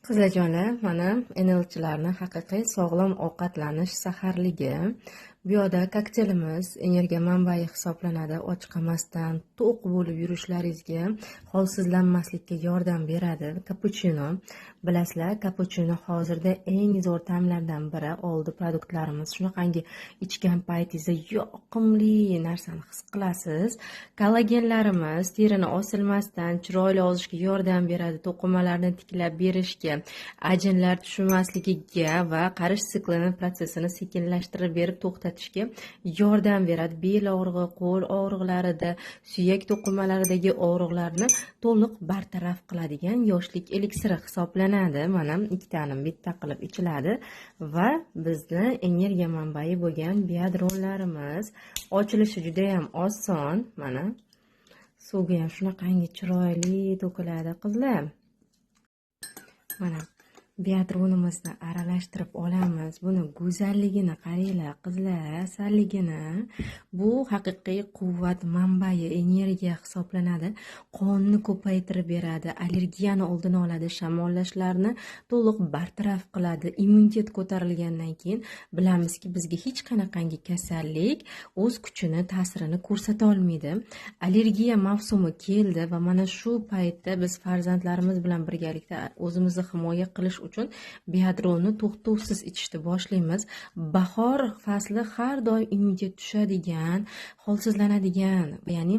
Qizlarjonlar, mana NLchilarni haqiqiy sog'lom ovqatlanish saharligi. Bu yoqda kokteylimiz energiya manbai hisoblanadi. Och qolmasdan, to'q bo'lib yurishlaringizga, holsizlanmaslikka yordam beradi. Kapuchino. Bilasizlar, kapuchino hozirda eng zo'r ta'mlardan biri. Oldi produktlarimiz. Shunaqangi ichgan paytingizda yoqimli narsani his qilasiz. Kollagenlarimiz terini osilmasdan chiroyli olishga yordam beradi. To'qimalarni tiklab berishga, ajinlar tushmasligiga va qarish siklini prosesini sekinlashtirib berib to'xtatishga yordam beradi. Bel og'rig'i, qo'l og'riqlarida, suyak to'qimalaridagi og'riqlarni to'liq bartaraf qiladigan yoshlik eliksiri hisoblanadi. Mana ikkitani bitta qilib ichiladi va bizni energiya manbai bo'lgan biodronlarimiz ochilishi juda ham oson. Mana suvga ham shunaqangi chiroyli to'kiladi qizlar. Mana biodronimizni aralashtirib olamiz. Buni go'zalligini qaranglar qizlar, asalligini. Bu haqiqiy quvvat manbai, energiya hisoblanadi. Qonni ko'paytirib beradi, allergiyani oldini oladi, shamollashlarni to'liq bartaraf qiladi. Immunitet ko'tarilgandan keyin bilamizki, bizga hech qanaqangi kasallik o'z kuchini, ta'sirini ko'rsata olmaydi. Allergiya mavsumi keldi va mana shu paytda biz farzandlarimiz bilan birgalikda o'zimizni himoya qilish uchun biodronni to'xtovsiz ichishni boshlaymiz. Bahor fasli har doim immunitet tushadigan, holsizlanadigan, ya'ni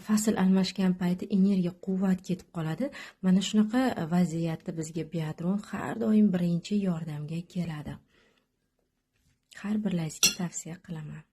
fasl almashgan payti energiya, quvvat ketib qoladi. Mana shunaqa vaziyatda bizga biodron har doim birinchi yordamga keladi. Har birlaringizga tavsiya qilaman.